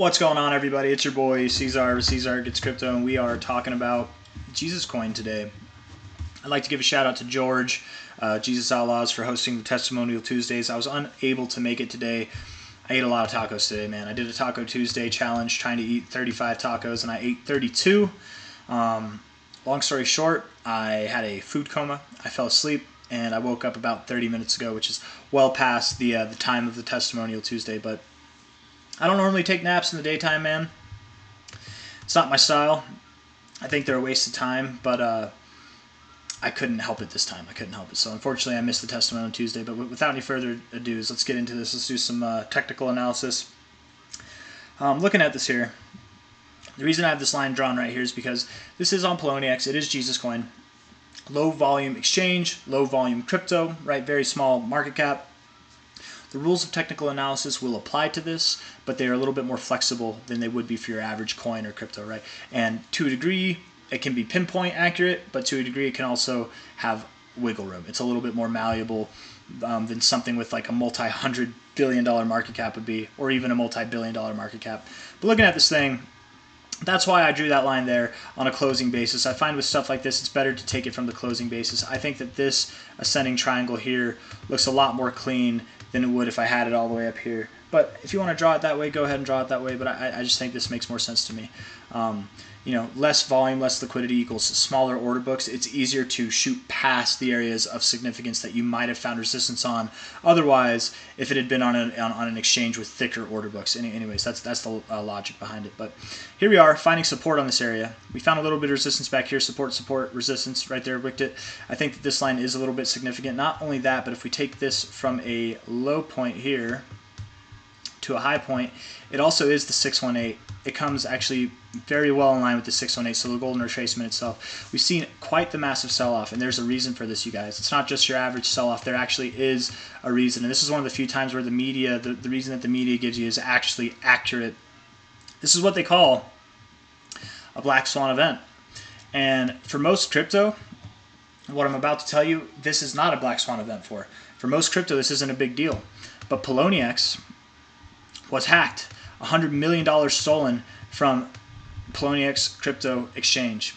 What's going on, everybody? It's your boy C-Zar with C-Zar Gets Crypto, and we are talking about Jesus Coin today. I'd like to give a shout out to George, Jesus Outlaws, for hosting the Testimonial Tuesdays. I was unable to make it today. I ate a lot of tacos today, man. I did a Taco Tuesday challenge trying to eat 35 tacos, and I ate 32. Long story short, I had a food coma. I fell asleep, and I woke up about 30 minutes ago, which is well past the time of the Testimonial Tuesday, but I don't normally take naps in the daytime, man. It's not my style. I think they're a waste of time, but I couldn't help it this time. I couldn't help it. So unfortunately, I missed the Testimonial on Tuesday. But without any further ado, let's get into this. Let's do some technical analysis. Looking at this here, the reason I have this line drawn right here is because this is on Poloniex. It is Jesus Coin. Low volume exchange, low volume crypto, right? Very small market cap. The rules of technical analysis will apply to this, but they are a little bit more flexible than they would be for your average coin or crypto, right? And to a degree, it can be pinpoint accurate, but to a degree, it can also have wiggle room. It's a little bit more malleable than something with like a multi-hundred billion dollar market cap would be, or even a multi-billion dollar market cap. But looking at this thing, that's why I drew that line there on a closing basis. I find with stuff like this, it's better to take it from the closing basis. I think that this ascending triangle here looks a lot more clean than it would if I had it all the way up here. But if you want to draw it that way, go ahead and draw it that way. But I just think this makes more sense to me. Less volume, less liquidity equals smaller order books. It's easier to shoot past the areas of significance that you might have found resistance on. Otherwise, if it had been on an exchange with thicker order books. Anyways, that's the logic behind it. But here we are finding support on this area. We found a little bit of resistance back here. Support, resistance right there. Wicked it. I think that this line is a little bit significant. Not only that, but if we take this from a low point here to a high point, it also is the 618. It comes actually very well in line with the 618, so the golden retracement itself. We've seen quite the massive sell-off, and there's a reason for this, you guys. It's not just your average sell-off. There actually is a reason, and this is one of the few times where the media, the reason that the media gives you is actually accurate. This is what they call a black swan event. And for most crypto, what I'm about to tell you, this is not a black swan event for. For most crypto, this isn't a big deal. But Poloniex was hacked. $100 million stolen from Poloniex crypto exchange.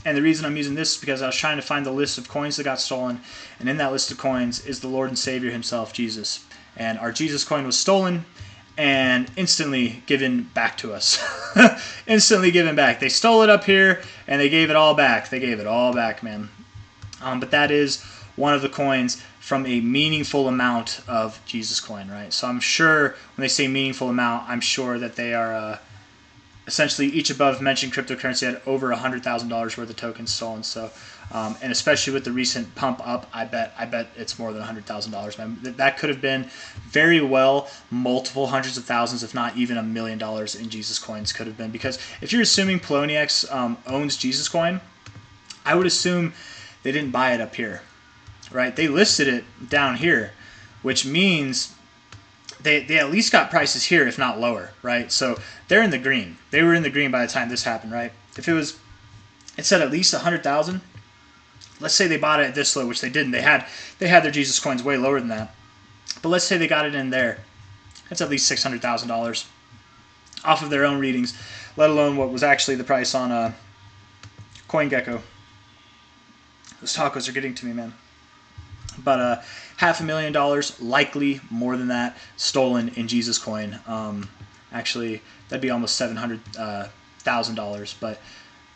And the reason I'm using this is because I was trying to find the list of coins that got stolen, and in that list of coins is the Lord and Savior himself, Jesus. And our Jesus coin was stolen and instantly given back to us. Instantly given back. They stole it up here and they gave it all back. They gave it all back, man. But that is one of the coins from a meaningful amount of Jesus coin, right? So I'm sure when they say meaningful amount, I'm sure that they are essentially each above mentioned cryptocurrency had over $100,000 worth of tokens stolen. So, and especially with the recent pump up, I bet it's more than $100,000, man. That could have been very well multiple hundreds of thousands, if not even $1 million in Jesus coins could have been. Because if you're assuming Poloniex owns Jesus coin, I would assume they didn't buy it up here. Right, they listed it down here, which means they at least got prices here, if not lower, right? So they're in the green. They were in the green by the time this happened, right? If it said at least 100,000. Let's say they bought it at this low, which they didn't. They had their Jesus coins way lower than that. But let's say they got it in there. That's at least $600,000 off of their own readings, let alone what was actually the price on CoinGecko. Those tacos are getting to me, man. But $500,000, likely more than that, stolen in Jesus coin. Actually, that'd be almost $700,000, but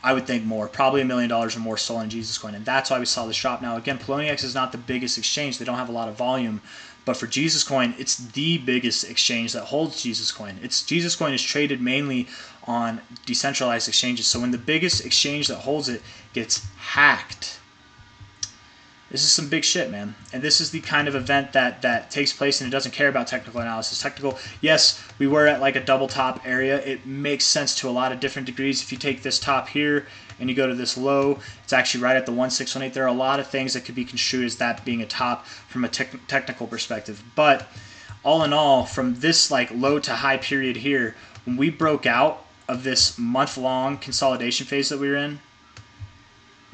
I would think more, probably $1 million or more stolen in Jesus coin, and that's why we saw this drop. Now, again, Poloniex is not the biggest exchange; they don't have a lot of volume, but for Jesus coin, it's the biggest exchange that holds Jesus coin. Jesus coin is traded mainly on decentralized exchanges, so when the biggest exchange that holds it gets hacked, this is some big shit, man. And this is the kind of event that takes place and it doesn't care about technical analysis. Technical, yes, we were at like a double top area. It makes sense to a lot of different degrees. If you take this top here and you go to this low, it's actually right at the 1618. There are a lot of things that could be construed as that being a top from a technical perspective. But all in all, from this like low to high period here, when we broke out of this month-long consolidation phase that we were in,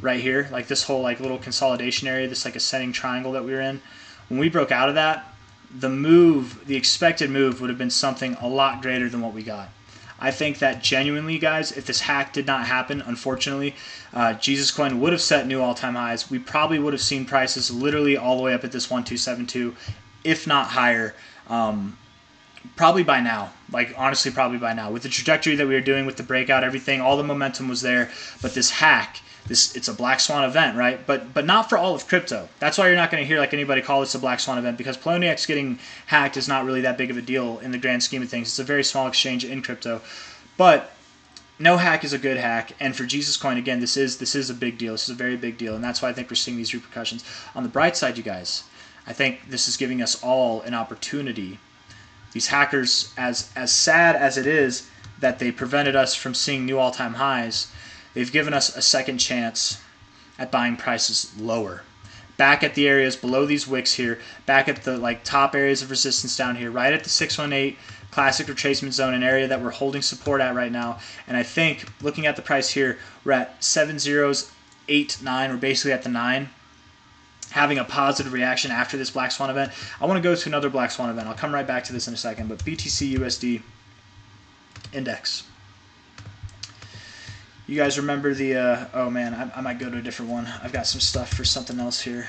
right here, like this whole like little consolidation area, this like ascending triangle that we were in, when we broke out of that, the expected move would have been something a lot greater than what we got. I think that genuinely, guys, if this hack did not happen, unfortunately, Jesus Coin would have set new all-time highs. We probably would have seen prices literally all the way up at this 1272, if not higher. Probably by now, like honestly, probably by now. With the trajectory that we were doing with the breakout, everything, all the momentum was there. But this hack, it's a black swan event, right? But not for all of crypto. That's why you're not going to hear like anybody call this a black swan event, because Poloniex getting hacked is not really that big of a deal in the grand scheme of things. It's a very small exchange in crypto, but no hack is a good hack, and for Jesus Coin, again, this is a big deal. This is a very big deal, and that's why I think we're seeing these repercussions. On the bright side, you guys, I think this is giving us all an opportunity. These hackers, as sad as it is that they prevented us from seeing new all-time highs, they've given us a second chance at buying prices lower. Back at the areas below these wicks here, back at the top areas of resistance down here, right at the 618 classic retracement zone, an area that we're holding support at right now. And I think, looking at the price here, we're at 7089. We're basically at the 9. Having a positive reaction after this black swan event. I want to go to another black swan event. I'll come right back to this in a second. But BTC USD index. You guys remember the? Oh man, I might go to a different one. I've got some stuff for something else here.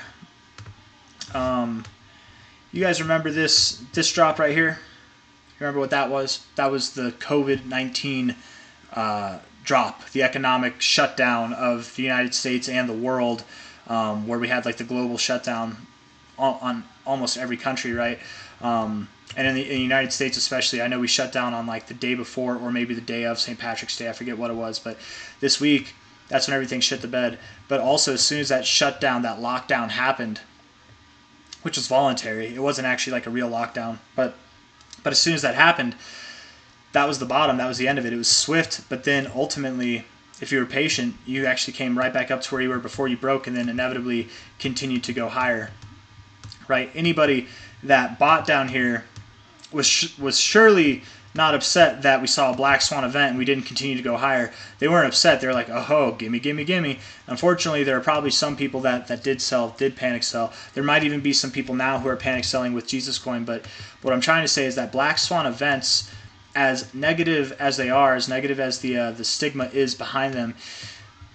You guys remember this drop right here? You remember what that was? That was the COVID-19 drop, the economic shutdown of the United States and the world. Where we had like the global shutdown on almost every country, right? And in the United States especially, I know we shut down on like the day before or maybe the day of St. Patrick's Day. I forget what it was, but this week, that's when everything shit the bed. But also, as soon as that shutdown, that lockdown happened, which was voluntary, it wasn't actually like a real lockdown, but as soon as that happened, that was the bottom, that was the end of it. It was swift, but then ultimately, if you were patient, you actually came right back up to where you were before you broke, and then inevitably continued to go higher, right? Anybody that bought down here was surely not upset that we saw a black swan event and we didn't continue to go higher. They weren't upset. They were like, oh, gimme, gimme, gimme. Unfortunately, there are probably some people that did panic sell. There might even be some people now who are panic selling with Jesus Coin, but what I'm trying to say is that black swan events, as negative as they are, as negative as the stigma is behind them,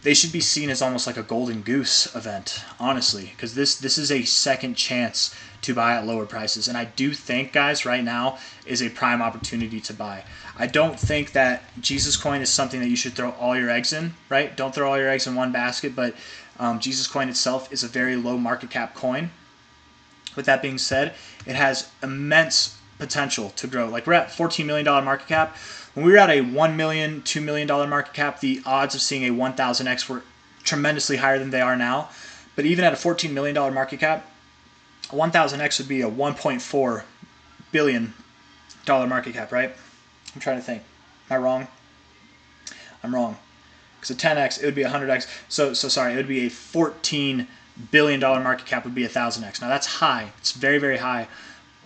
they should be seen as almost like a golden goose event, honestly, because this is a second chance to buy at lower prices. And I do think, guys, right now is a prime opportunity to buy. I don't think that Jesus Coin is something that you should throw all your eggs in, right? Don't throw all your eggs in one basket, but Jesus Coin itself is a very low market cap coin. With that being said, it has immense potential to grow. Like, we're at $14 million market cap. When we were at a $1 million, $2 million market cap, the odds of seeing a 1000x were tremendously higher than they are now. But even at a $14 million market cap, a 1000x would be a $1.4 billion market cap, right? I'm trying to think. Am I wrong? I'm wrong. Because a 10x, it would be 100x. So sorry, it would be a $14 billion market cap would be 1000x. Now that's high. It's very, very high.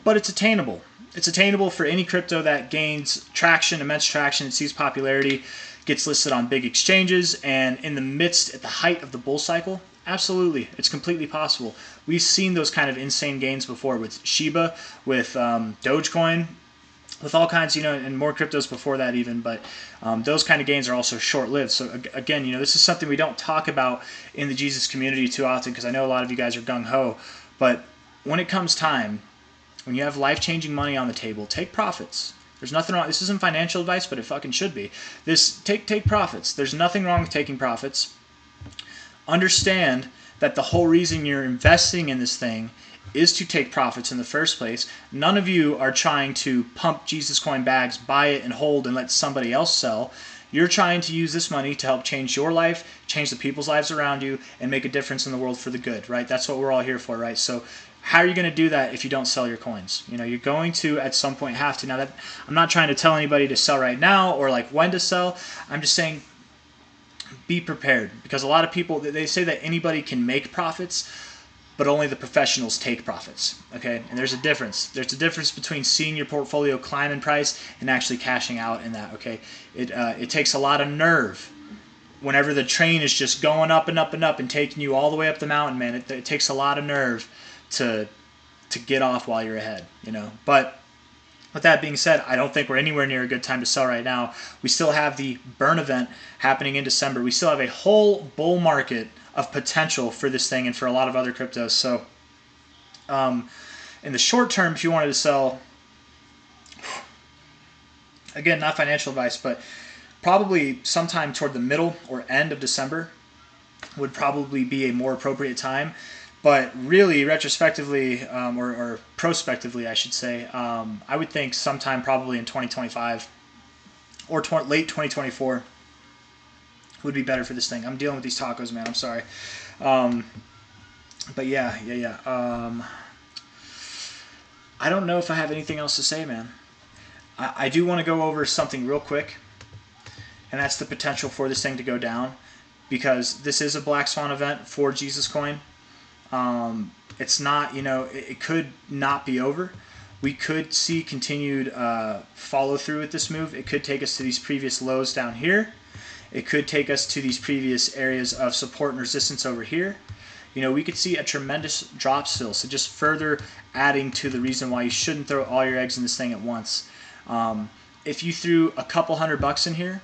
But it's attainable. It's attainable for any crypto that gains traction, immense traction, and sees popularity, gets listed on big exchanges, and in the midst, at the height of the bull cycle, absolutely, it's completely possible. We've seen those kind of insane gains before with Shiba, with Dogecoin, with all kinds, and more cryptos before that even, but those kind of gains are also short-lived. So again, this is something we don't talk about in the Jesus community too often, because I know a lot of you guys are gung-ho, but when it comes time, when you have life-changing money on the table, take profits. There's nothing wrong. This isn't financial advice, but it fucking should be. Take profits. There's nothing wrong with taking profits. Understand that the whole reason you're investing in this thing is to take profits in the first place. None of you are trying to pump Jesus Coin bags, buy it and hold and let somebody else sell. You're trying to use this money to help change your life, change the people's lives around you, and make a difference in the world for the good, right? That's what we're all here for, right? So how are you going to do that if you don't sell your coins? You're going to at some point have to. Now, that I'm not trying to tell anybody to sell right now or like when to sell. I'm just saying be prepared, because a lot of people, they say that anybody can make profits, but only the professionals take profits, okay? And there's a difference. There's a difference between seeing your portfolio climb in price and actually cashing out in that, okay? It takes a lot of nerve whenever the train is just going up and up and up and taking you all the way up the mountain, man. It takes a lot of nerve to get off while you're ahead, But With that being said, I don't think we're anywhere near a good time to sell right now. We still have the burn event happening in December. We still have a whole bull market of potential for this thing and for a lot of other cryptos. So in the short term, if you wanted to sell, again, not financial advice, but probably sometime toward the middle or end of December would probably be a more appropriate time. But really, retrospectively, or prospectively, I should say, I would think sometime probably in 2025 or late 2024 would be better for this thing. I'm dealing with these tacos, man. I'm sorry. But yeah. I don't know if I have anything else to say, man. I do want to go over something real quick, and that's the potential for this thing to go down, because this is a Black Swan event for Jesus Coin. It's not, it could not be over. We could see continued follow through with this move. It could take us to these previous lows down here. It could take us to these previous areas of support and resistance over here. We could see a tremendous drop still. So just further adding to the reason why you shouldn't throw all your eggs in this thing at once. If you threw a couple $100 in here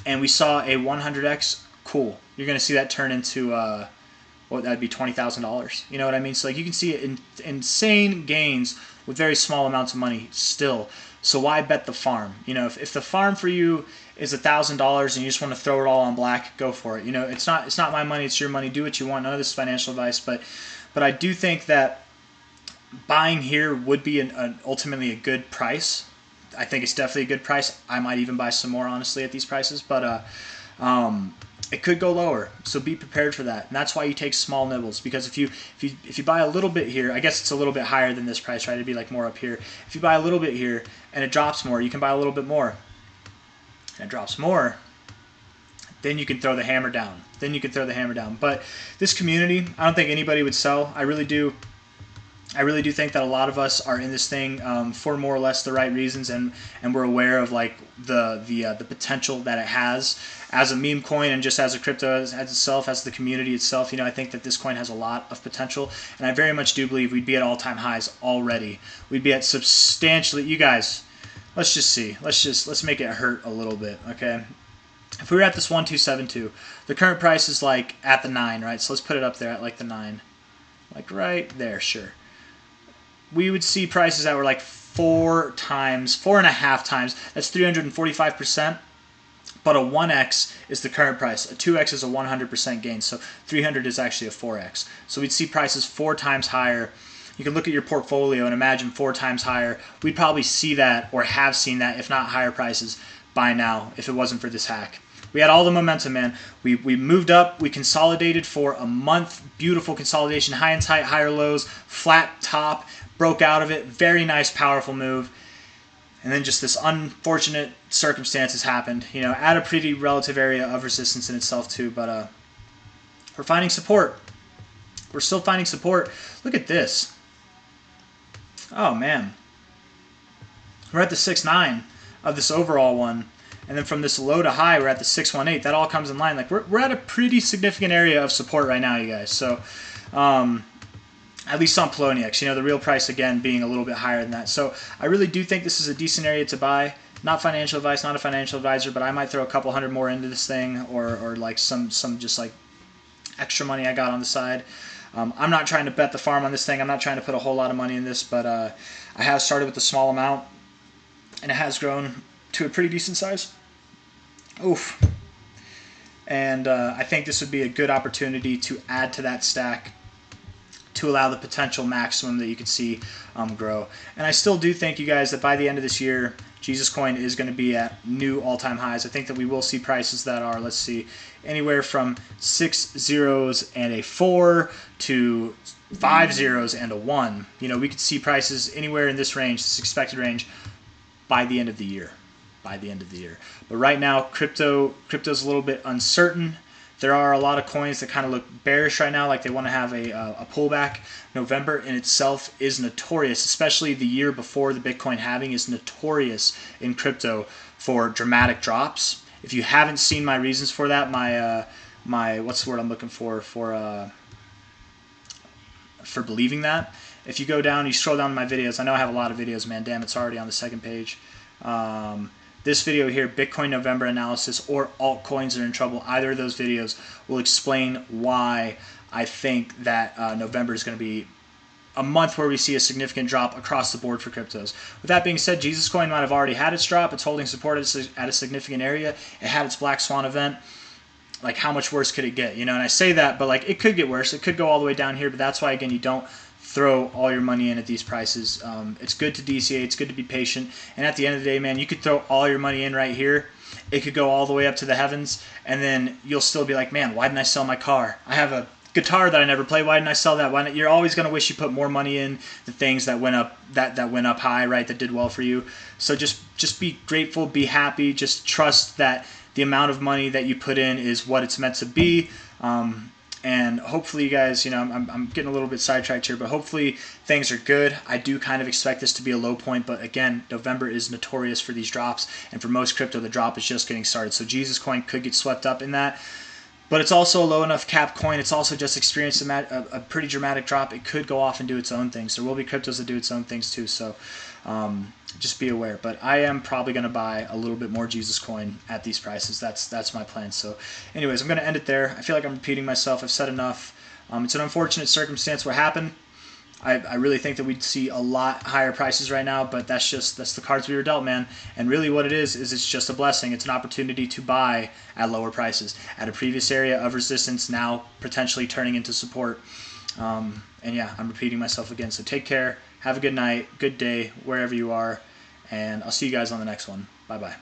and we saw a 100x, cool. You're going to see that turn into that would be $20,000. You know what I mean? So like you can see insane gains with very small amounts of money still. So why bet the farm? If the farm for you is $1,000 and you just want to throw it all on black, go for it. It's not my money, it's your money. Do what you want. None of this is financial advice, but I do think that buying here would be ultimately a good price. I think it's definitely a good price. I might even buy some more, honestly, at these prices, but it could go lower, so be prepared for that. And that's why you take small nibbles, because if you buy a little bit here, I guess it's a little bit higher than this price, right? It'd be like more up here. If you buy a little bit here and it drops more, you can buy a little bit more. And it drops more, then you can throw the hammer down. But this community, I don't think anybody would sell. I really do think that a lot of us are in this thing for more or less the right reasons, and we're aware of like the potential that it has as a meme coin and just as a crypto as itself, as the community itself. I think that this coin has a lot of potential, and I very much do believe we'd be at all-time highs already. We'd be at substantially. You guys, let's just see. Let's make it hurt a little bit, okay? If we were at this 1272, the current price is like at the 9, right? So let's put it up there at like the 9, like right there, sure. We would see prices that were like 4.5 times. That's 345%. But a 1x is the current price. A 2x is a 100% gain. So 300 is actually a 4x. So we'd see prices 4 times higher. You can look at your portfolio and imagine 4 times higher. We'd probably see that, or have seen that, if not higher prices by now, if it wasn't for this hack. We had all the momentum, man. We moved up. We consolidated for a month. Beautiful consolidation. High and tight, higher lows, flat top. Broke out of it. Very nice, powerful move. And then just this unfortunate circumstances happened, at a pretty relative area of resistance in itself too. But we're finding support. We're still finding support. Look at this. Oh, man. We're at the 6.9 of this overall one. And then from this low to high, we're at the 6.18. That all comes in line. Like we're at a pretty significant area of support right now, you guys. So at least on Poloniex, the real price again being a little bit higher than that. So I really do think this is a decent area to buy. Not financial advice, not a financial advisor, but I might throw a couple hundred more into this thing, or like some just like extra money I got on the side. I'm not trying to bet the farm on this thing. I'm not trying to put a whole lot of money in this, but I have started with a small amount, and it has grown to a pretty decent size. Oof. And I think this would be a good opportunity to add to that stack to allow the potential maximum that you could see grow. And I still do think, you guys, that by the end of this year, Jesus Coin is going to be at new all-time highs. I think that we will see prices that are, let's see, anywhere from 6 zeros and a 4 to 5 zeros and a 1. We could see prices anywhere in this range, this expected range, by the end of the year. But right now, crypto's a little bit uncertain. There are a lot of coins that kind of look bearish right now, like they want to have a pullback. November in itself is notorious, especially the year before the Bitcoin halving is notorious in crypto for dramatic drops. If you haven't seen my reasons for that, my what's the word I'm looking for believing that, if you go down, you scroll down to my videos. I know I have a lot of videos, man. Damn, it's already on the second page. This video here, Bitcoin November analysis or altcoins are in trouble. Either of those videos will explain why I think that November is going to be a month where we see a significant drop across the board for cryptos. With that being said, Jesus Coin might have already had its drop. It's holding support at a significant area. It had its Black Swan event. Like, how much worse could it get? You know, and I say that, but like, it could get worse. It could go all the way down here, but that's why, again, you don't throw all your money in at these prices. It's good to DCA. It's good to be patient. And at the end of the day, man, you could throw all your money in right here. It could go all the way up to the heavens, and then you'll still be like, man, why didn't I sell my car? I have a guitar that I never play. Why didn't I sell that? Why not? You're always going to wish you put more money in the things that went up that went up high, right? That did well for you. So just be grateful, be happy, just trust that the amount of money that you put in is what it's meant to be. And hopefully, you guys, you know, I'm getting a little bit sidetracked here, but hopefully things are good. I do kind of expect this to be a low point, but again, November is notorious for these drops, and for most crypto, the drop is just getting started. So Jesus Coin could get swept up in that, but it's also a low enough cap coin. It's also just experienced a pretty dramatic drop. It could go off and do its own things. There will be cryptos that do its own things too, so just be aware. But I am probably going to buy a little bit more Jesus Coin at these prices. That's my plan. So anyways, I'm going to end it there. I feel like I'm repeating myself. I've said enough. It's an unfortunate circumstance what happened. I really think that we'd see a lot higher prices right now, but that's the cards we were dealt, man. And really what it is it's just a blessing. It's an opportunity to buy at lower prices, at a previous area of resistance, now potentially turning into support. And yeah, I'm repeating myself again. So take care. Have a good night, good day, wherever you are, and I'll see you guys on the next one. Bye-bye.